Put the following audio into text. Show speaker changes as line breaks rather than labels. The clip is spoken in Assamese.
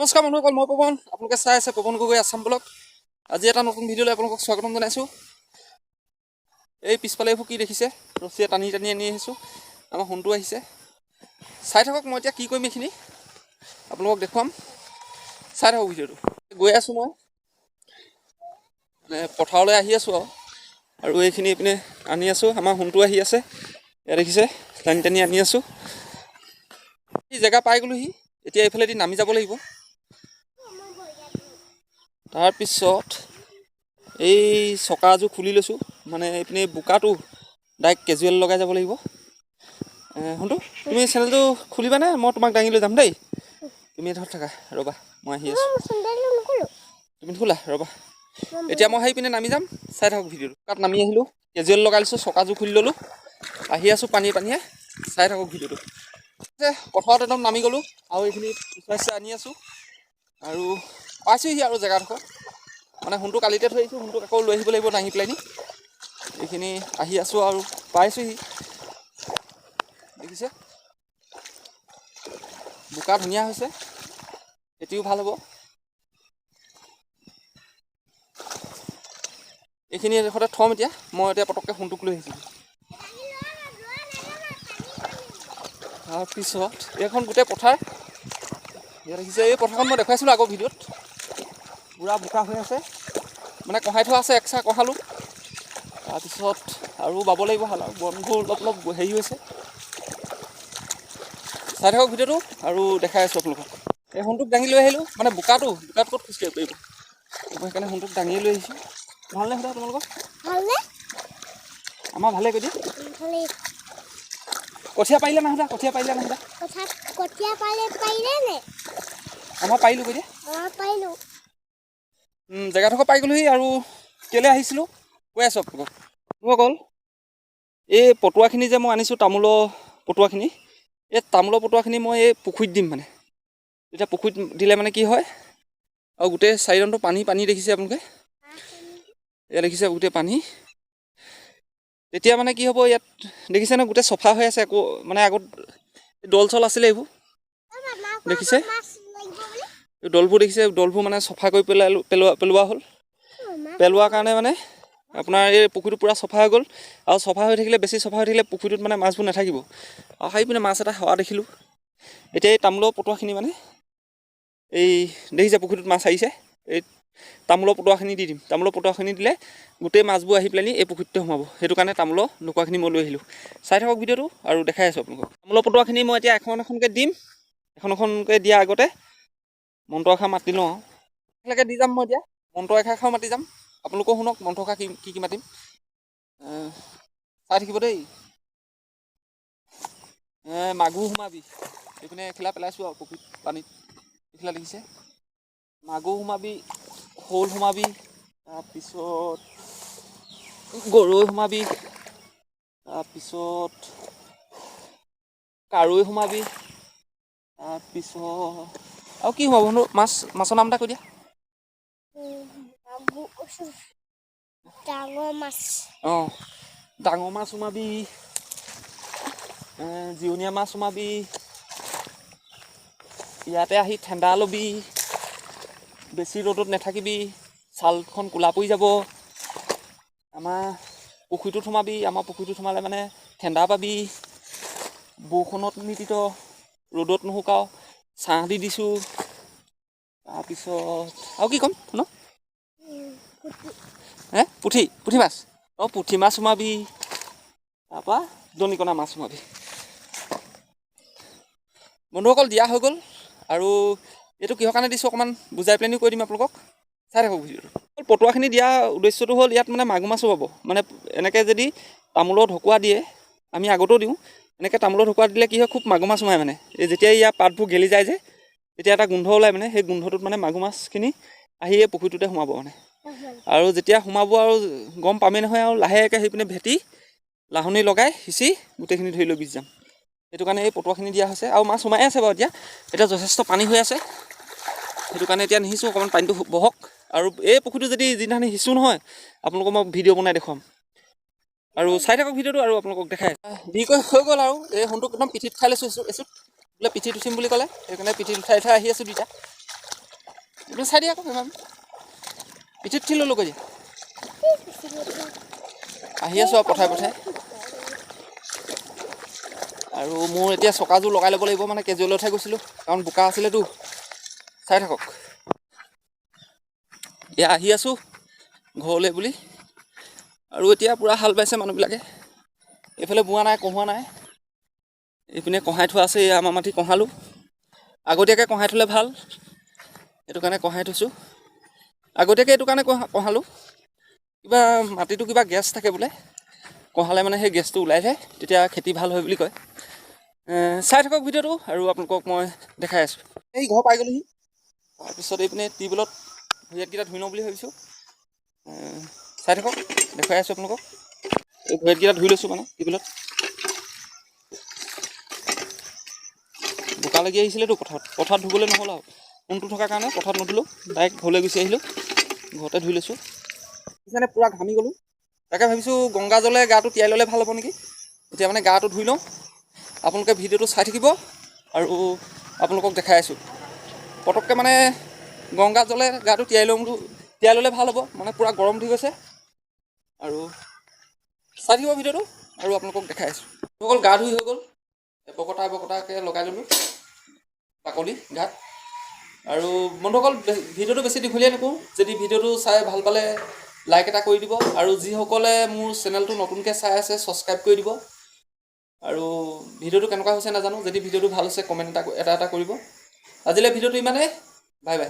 নমস্কাৰ বন্ধুসকল, মই পৱন। আপোনালোকে চাই আছে পৱন গগৈ আছাম ব্লগ। আজি এটা নতুন ভিডিঅ'লৈ আপোনালোকক স্বাগতম জনাইছোঁ। এই পিছফালে এইবোৰ কি দেখিছে, ৰছীয়ে টানি টানি আনি আহিছোঁ। আমাৰ সোণটো আহিছে, চাই থাকক। মই এতিয়া কি কৰিম এইখিনি আপোনালোকক দেখুৱাম, চাই থাকক ভিডিঅ'টো। গৈ আছোঁ মই পথাৰলৈ আহি আছোঁ আৰু এইখিনি এইপিনে আনি আছোঁ। আমাৰ সোণটো আহি আছে, ইয়াত দেখিছে টানি টানি আনি আছোঁ। এই জেগা পাই গ'লোহি, এতিয়া এইফালেদি নামি যাব লাগিব। তাৰপিছত এই চকাযোৰ খুলি লৈছোঁ, মানে এইপিনে বোকাটো ডাইৰেক্ট কেজুৱেল লগাই যাব লাগিব। শুনটো তুমি চেনেলটো খুলিবানে? মই তোমাক দাঙি লৈ যাম দেই। তুমি ধৰ থাকা, ৰ'বা মই আহি আছোঁ। তুমি খোলা, ৰ'বা। এতিয়া মই সেই পিনে নামি যাম, চাই থাকক ভিডিঅ'টো। তাত নামি আহিলোঁ, কেজুৱেল লগাই লৈছোঁ, চকাযোৰ খুলি ল'লোঁ, আহি আছোঁ পানীয়ে পানীয়ে, চাই থাকক ভিডিঅ'টো। পথাৰত একদম নামি গ'লোঁ আৰু এইখিনি পিছুৱাই আনি আছোঁ আৰু পাইছোঁহি আৰু জেগাডোখৰ। মানে সোণটো কালিতে থৈ আহিছোঁ, সোণটোক আকৌ লৈ আহিব লাগিব দাঙি পেলাইনি। এইখিনি আহি আছোঁ আৰু পাইছোঁহি, দেখিছে বোকা ধুনীয়া হৈছে, খেতিও ভাল হ'ব। এইখিনি এডোখৰতে থ'ম এতিয়া। মই এতিয়া পটককৈ সোণটোক লৈ আহিছোঁ। তাৰপিছত এইখন গোটেই পথাৰ, ইয়াত দেখিছে। এই পথাৰখন মই দেখুৱাইছিলোঁ আগৰ ভিডিঅ'ত। পূৰা বোকা হৈ আছে, মানে কঢ়াই থোৱা আছে, একচাহ কঢ়ালোঁ। তাৰপিছত আৰু বাব লাগিব হাল, আৰু বনবোৰ অলপ অলপ হেৰি হৈছে। চাই থাকক ভিডিঅ'টো আৰু দেখাই আছোঁ আপোনালোকক। এই সোণটোক দাঙি লৈ আহিলোঁ, মানে বোকাত ক'ত খোজকাঢ়িব পাৰিব, মই সেইকাৰণে সোণটোক দাঙি লৈ আহিছোঁ। ভালনে সোধা তোমালোকৰ? ভালনে? আমাৰ ভালে কৈ দিয়া। কঠীয়া পাৰিলে নাহোঁদা, কঠীয়া পাৰিলে নাহোঁদা। কঠীয়া পাৰিলে নে? আমাৰ পাৰিলোঁ কৈ দিয়া। পাৰিলোঁ। জেগাডোখৰ পাই গ'লোহি আৰু কেলৈ আহিছিলোঁ কৈ আছোঁ আপোনালোকক। অকল এই পটুৱাখিনি যে মই আনিছোঁ, তামোলৰ পটুৱাখিনি, এই তামোলৰ পটুৱাখিনি মই এই পুখুৰীত দিম। মানে এতিয়া পুখুৰীত দিলে মানে কি হয়, আৰু গোটেই চাৰিডনটো পানী পানী দেখিছে আপোনালোকে, ইয়াত দেখিছে গোটেই পানী। তেতিয়া মানে কি হ'ব, ইয়াত দেখিছে ন গোটেই চফা হৈ আছে। একো মানে আগত দল চল আছিলে, এইবোৰ দেখিছে, এই দলবোৰ দেখিছে, দলবোৰ মানে চফা কৰি পেলোৱা হ'ল। পেলোৱাৰ কাৰণে মানে আপোনাৰ এই পুখুৰীটো পূৰা চফা হৈ গ'ল। আৰু চফা হৈ থাকিলে, বেছি চফা হৈ থাকিলে পুখুৰীটোত মানে মাছবোৰ নাথাকিব। আৰু সেই পিনে মাছ এটা হোৱা দেখিলোঁ। এতিয়া এই তামোলৰ পটুৱাখিনি মানে এই দেখিছে পুখুৰীটোত মাছ আহিছে, এই তামোলৰ পটুৱাখিনি দি দিম। তামোলৰ পটুৱাখিনি দিলে গোটেই মাছবোৰ আহি পেলাইনি এই পুখুৰীটোতে সোমাব। সেইটো কাৰণে তামোলৰ ঢকুৱাখিনি মই লৈ আহিলোঁ। চাই থাকক ভিডিঅ'টো আৰু দেখাই আছোঁ আপোনালোকক। তামোলৰ পটুৱাখিনি মই এতিয়া এখন এখনকৈ দিম। এখন এখনকৈ দিয়াৰ আগতে মন্ত্ৰ এষাৰ মাতি লওঁ আৰু একেলগে দি যাম। মই এতিয়া মন্ত্ৰ এষাৰ মাতি যাম, আপোনালোকেও শুনক মন্ত্ৰ এষাৰ কি মাতিম, চাই থাকিব দেই। মাগুৰ সোমাবি, এইপিনে এখিলা পেলাইছোঁ আৰু পুখুৰীত পানীত, এইখিলা দেখিছে। মাগুৰ সোমাবি, শ'ল সোমাবি, তাৰপিছত গৰৈ সোমাবি, তাৰপিছত কাৰৈ সোমাবি, তাৰপিছত আৰু কি সোমাব মাছৰ নাম এটা কৈ দিয়া। ডাঙৰ মাছ, ডাঙৰ মাছ সোমাবি, জিৰণীয়া মাছ সোমাবি, ইয়াতে আহি ঠেণ্ডা ল'বি, বেছি ৰ'দত নাথাকিবি, ছালখন ক'লা পৰি যাব। আমাৰ পুখুৰীটোত সোমাবি, আমাৰ পুখুৰীটোত সোমালে মানে ঠেণ্ডা পাবি, বৰষুণত নিতিত, ৰ'দত নুশুকাও, ছাঁ দি দিছোঁ। তাৰপিছত আৰু কি ক'ম শুনক, পুঠি মাছ, পুঠি মাছ সোমাবি, তাৰপৰা দনিকণা মাছ সোমাবি। বন্ধুসকল দিয়া হৈ গ'ল। আৰু এইটো কিহৰ কাৰণে দিছোঁ অকণমান বুজাই পেলাইনি কৈ দিম আপোনালোকক, চাই থাকক ভিডিঅ'টো। পটুৱাখিনি দিয়া উদ্দেশ্যটো হ'ল, ইয়াত মানে মাগুৰ মাছো পাব। মানে এনেকৈ যদি তামোলৰ ঢকুৱা দিয়ে, আমি আগতেও দিওঁ, এনেকৈ তামোলৰ ঢকুৱা দিলে কি হয়, খুব মাগুৰ মাছ সোমায়। মানে এই যেতিয়া ইয়াৰ পাতবোৰ গেলি যায় যে, তেতিয়া এটা গোন্ধ ওলায়। মানে সেই গোন্ধটোত মানে মাগুৰ মাছখিনি আহি এই পুখুৰীটোতে সোমাব। মানে আৰু যেতিয়া সোমাব আৰু গম পামেই নহয়, আৰু লাহেকৈ সেই পিনে ভেটি লাহনি লগাই সিঁচি গোটেইখিনি ধৰি লৈ গুচি যাম। সেইটো কাৰণে এই পটুৱাখিনি দিয়া হৈছে। আৰু মাছ সোমাই আছে বাৰু, এতিয়া যথেষ্ট পানী হৈ আছে। সেইটো কাৰণে এতিয়া নিসিঁচো, অকণমান পানীটো বহক। আৰু এই পুখুৰীটো যদি যিদিনাখনি সিঁচো নহয়, আপোনালোকক মই ভিডিঅ' বনাই দেখুৱাম। আৰু চাই থাকক ভিডিঅ'টো আৰু আপোনালোকক দেখাই দি কৈ হৈ গ'ল। আৰু এই সোণটোক একদম পিঠিত উঠাই লৈছোঁ। এচুত বোলে পিঠিত উঠিম বুলি ক'লে, সেইকাৰণে পিঠিত উঠাই আহি আছোঁ দুইটা। এইপিনে চাই দিয়া আকৌ পিঠিত ঠি ল'লোঁ কৈ দিয়া আহি আছোঁ আৰু পঠাই আৰু মোৰ এতিয়া চকাযোৰ লগাই ল'ব লাগিব মানে কেজুৱেলত উঠাই গৈছিলোঁ কাৰণ বোকা আছিলেতো চাই থাকক এয়া আহি আছোঁ ঘৰলৈ বুলি আৰু এতিয়া পূৰা হাল বাইছে মানুহবিলাকে এইফালে বোৱা নাই কঢ়োৱা নাই এইপিনে কঢ়াই থোৱা আছে এই আমাৰ মাটি কঢ়ালোঁ আগতীয়াকৈ কঢ়াই থ'লে ভাল সেইটো কাৰণে কঢ়াই থৈছোঁ আগতীয়াকৈ এইটো কাৰণে কঢ়ালোঁ কিবা মাটিটো কিবা গেছ থাকে বোলে কঢ়ালে মানে সেই গেছটো ওলাই যায় তেতিয়া খেতি ভাল হয় বুলি কয় চাই থাকক ভিডিঅ'টো আৰু আপোনালোকক মই দেখাই আছোঁ এই ঘৰ পাই গ'লোহি তাৰপিছত এইপিনে টিউবৱেলত ভৰিয়াতকেইটা ধুই লওঁ বুলি ভাবিছোঁ চাই থাকক দেখুৱাই আছোঁ আপোনালোকক এই ভৰিয়াতকেইটা ধুই লৈছোঁ মানে টিউবৱেলত বোকা লাগি আহিছিলেতো পথাৰত ধুবলৈ নহ'ল আৰু ফোনটো থকাৰ কাৰণে পথাৰত নুধুলোঁ ডাইৰেক্ট ঘৰলৈ গুচি আহিলোঁ ঘৰতে ধুই লৈছোঁ সেইকাৰণে পূৰা ঘামি গ'লোঁ তাকে ভাবিছোঁ গংগা জলে গাটো তিয়াই ল'লে ভাল হ'ব নেকি এতিয়া মানে গাটো ধুই লওঁ আপোনালোকে ভিডিঅ'টো চাই থাকিব আৰু আপোনালোকক দেখাই আছোঁ পটককৈ মানে গংগা জলে গাটো তিয়াই ল'লে ভাল হ'ব মানে পূৰা গৰম উঠি গৈছে আৰু চাই থাকিব ভিডিঅ'টো আৰু আপোনালোকক দেখাই আছোঁ অকল গা ধুই হৈ গ'ল এবকটাকৈ লগাই ল'লোঁ বাকলি গাত আৰু বন্ধুসকল ভিডিঅ'টো বেছি দীঘলীয়া নকৰোঁ যদি ভিডিঅ'টো চাই ভাল পালে লাইক এটা কৰি দিব আৰু যিসকলে মোৰ চেনেলটো নতুনকৈ চাই আছে ছাবস্ক্ৰাইব কৰি দিব আৰু ভিডিঅ'টো কেনেকুৱা হৈছে নাজানো যদি ভিডিঅ'টো ভাল হৈছে কমেণ্ট এটা কৰিব আজিলৈ ভিডিঅ'টো ইমানেই বাই বাই